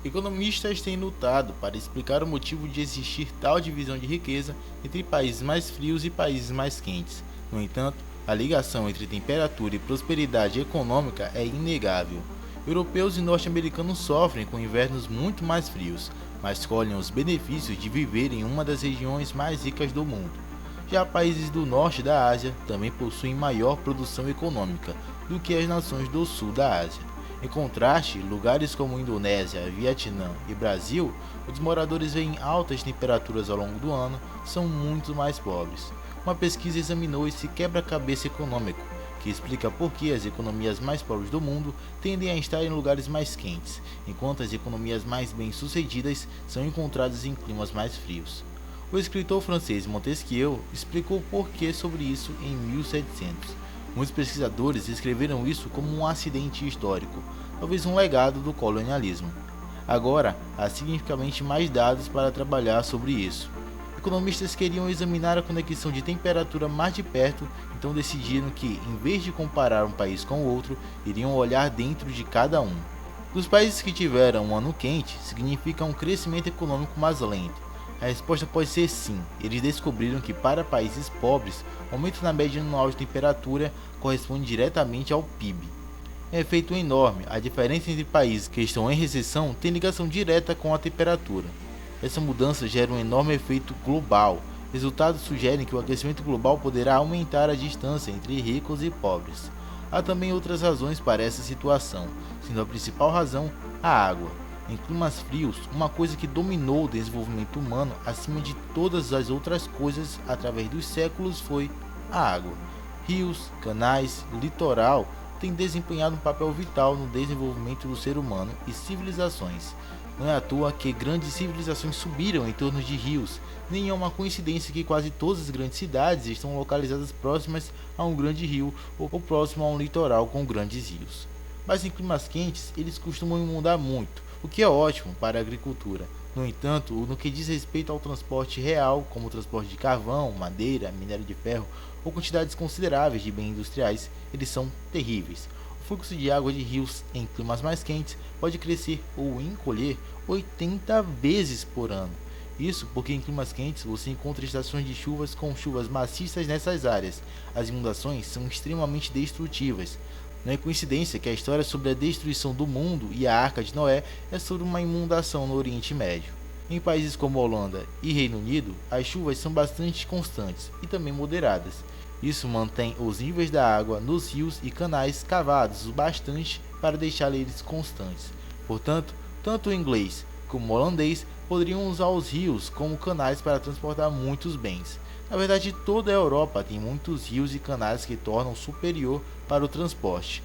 Economistas têm lutado para explicar o motivo de existir tal divisão de riqueza entre países mais frios e países mais quentes. No entanto, a ligação entre temperatura e prosperidade econômica é inegável. Europeus e norte-americanos sofrem com invernos muito mais frios, mas colhem os benefícios de viver em uma das regiões mais ricas do mundo. Já países do norte da Ásia também possuem maior produção econômica do que as nações do sul da Ásia. Em contraste, lugares como Indonésia, Vietnã e Brasil, onde os moradores veem altas temperaturas ao longo do ano, são muito mais pobres. Uma pesquisa examinou esse quebra-cabeça econômico, que explica por que as economias mais pobres do mundo tendem a estar em lugares mais quentes, enquanto as economias mais bem-sucedidas são encontradas em climas mais frios. O escritor francês Montesquieu explicou o porquê sobre isso em 1700. Muitos pesquisadores escreveram isso como um acidente histórico, talvez um legado do colonialismo. Agora, há significativamente mais dados para trabalhar sobre isso. Economistas queriam examinar a conexão de temperatura mais de perto, então decidiram que, em vez de comparar um país com o outro, iriam olhar dentro de cada um. Os países que tiveram um ano quente significa um crescimento econômico mais lento. A resposta pode ser sim. Eles descobriram que para países pobres, o aumento na média anual de temperatura corresponde diretamente ao PIB. É um efeito enorme. A diferença entre países que estão em recessão tem ligação direta com a temperatura. Essa mudança gera um enorme efeito global. Resultados sugerem que o aquecimento global poderá aumentar a distância entre ricos e pobres. Há também outras razões para essa situação, sendo a principal razão a água. Em climas frios, uma coisa que dominou o desenvolvimento humano acima de todas as outras coisas através dos séculos foi a água. Rios, canais, litoral têm desempenhado um papel vital no desenvolvimento do ser humano e civilizações. Não é à toa que grandes civilizações subiram em torno de rios, nem é uma coincidência que quase todas as grandes cidades estão localizadas próximas a um grande rio ou próximo a um litoral com grandes rios. Mas em climas quentes, eles costumam inundar muito, o que é ótimo para a agricultura. No entanto, no que diz respeito ao transporte real, como o transporte de carvão, madeira, minério de ferro ou quantidades consideráveis de bens industriais, eles são terríveis. O fluxo de água de rios em climas mais quentes pode crescer ou encolher 80 vezes por ano. Isso porque em climas quentes você encontra estações de chuvas com chuvas maciças nessas áreas. As inundações são extremamente destrutivas. Não é coincidência que a história sobre a destruição do mundo e a Arca de Noé é sobre uma inundação no Oriente Médio. Em países como Holanda e Reino Unido, as chuvas são bastante constantes e também moderadas. Isso mantém os níveis da água nos rios e canais cavados o bastante para deixar eles constantes. Portanto, tanto o inglês como o holandês poderiam usar os rios como canais para transportar muitos bens. Na verdade, toda a Europa tem muitos rios e canais que tornam superior para o transporte.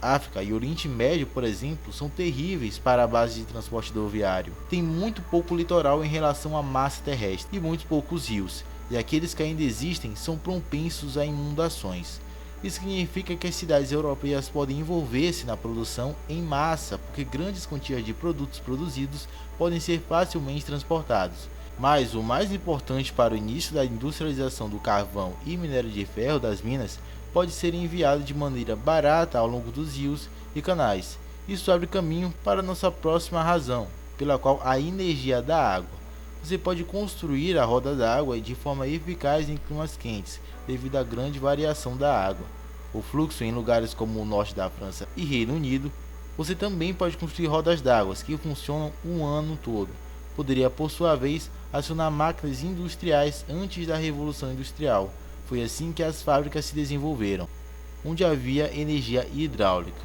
África e Oriente Médio, por exemplo, são terríveis para a base de transporte rodoviário. Tem muito pouco litoral em relação à massa terrestre e muito poucos rios, e aqueles que ainda existem são propensos a inundações. Isso significa que as cidades europeias podem envolver-se na produção em massa, porque grandes quantias de produtos produzidos podem ser facilmente transportados. Mas o mais importante para o início da industrialização do carvão e minério de ferro das minas pode ser enviado de maneira barata ao longo dos rios e canais. Isso abre caminho para nossa próxima razão, pela qual a energia da água. Você pode construir a roda d'água de forma eficaz em climas quentes, devido à grande variação da água. O fluxo em lugares como o norte da França e Reino Unido. Você também pode construir rodas d'água que funcionam o ano todo. Poderia, por sua vez, acionar máquinas industriais antes da Revolução Industrial. Foi assim que as fábricas se desenvolveram, onde havia energia hidráulica.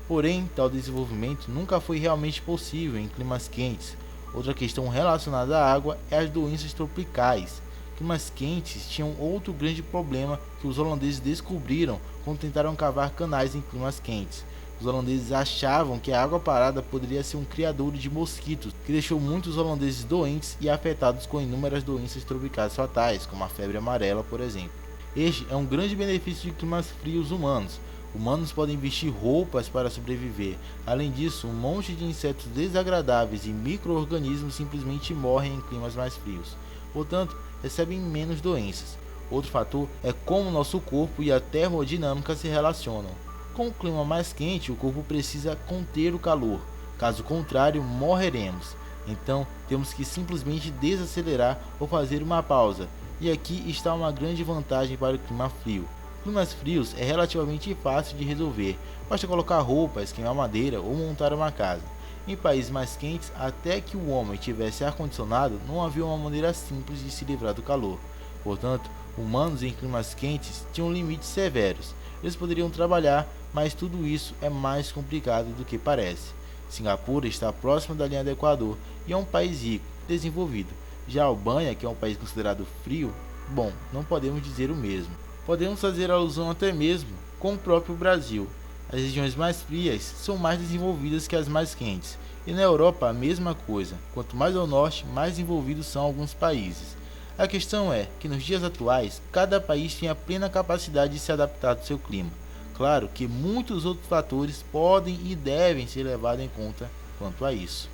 Porém, tal desenvolvimento nunca foi realmente possível em climas quentes. Outra questão relacionada à água é as doenças tropicais. Climas quentes tinham outro grande problema que os holandeses descobriram quando tentaram cavar canais em climas quentes. Os holandeses achavam que a água parada poderia ser um criadouro de mosquitos, que deixou muitos holandeses doentes e afetados com inúmeras doenças tropicais fatais, como a febre amarela, por exemplo. Este é um grande benefício de climas frios humanos. Humanos podem vestir roupas para sobreviver. Além disso, um monte de insetos desagradáveis e micro-organismos simplesmente morrem em climas mais frios. Portanto, recebem menos doenças. Outro fator é como nosso corpo e a termodinâmica se relacionam. Com o clima mais quente, o corpo precisa conter o calor. caso contrário morreremos. Então temos que simplesmente desacelerar ou fazer uma pausa. E aqui está uma grande vantagem para o clima frio. Climas frios é relativamente fácil de resolver, basta colocar roupas, queimar madeira ou montar uma casa. Em países mais quentes, até que o homem tivesse ar-condicionado, não havia uma maneira simples de se livrar do calor. Portanto, humanos em climas quentes tinham limites severos. Eles poderiam trabalhar, mas tudo isso é mais complicado do que parece. Singapura está próxima da linha do Equador e é um país rico, desenvolvido. Já a Albânia, que é um país considerado frio, bom, não podemos dizer o mesmo. Podemos fazer alusão até mesmo com o próprio Brasil. As regiões mais frias são mais desenvolvidas que as mais quentes, e na Europa a mesma coisa. Quanto mais ao norte, mais desenvolvidos são alguns países. A questão é que nos dias atuais, cada país tem a plena capacidade de se adaptar ao seu clima. Claro que muitos outros fatores podem e devem ser levados em conta quanto a isso.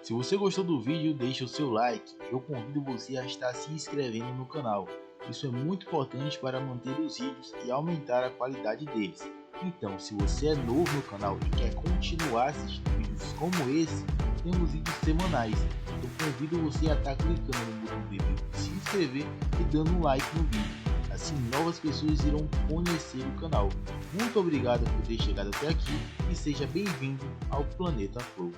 Se você gostou do vídeo, deixe o seu like. Eu convido você a estar se inscrevendo no canal. Isso é muito importante para manter os vídeos e aumentar a qualidade deles. Então, se você é novo no canal e quer continuar assistindo vídeos como esse, temos vídeos semanais. Eu convido você a estar clicando no botão vermelho de se inscrever e dando um like no vídeo. Assim, novas pessoas irão conhecer o canal. Muito obrigado por ter chegado até aqui e seja bem-vindo ao Planeta Flow.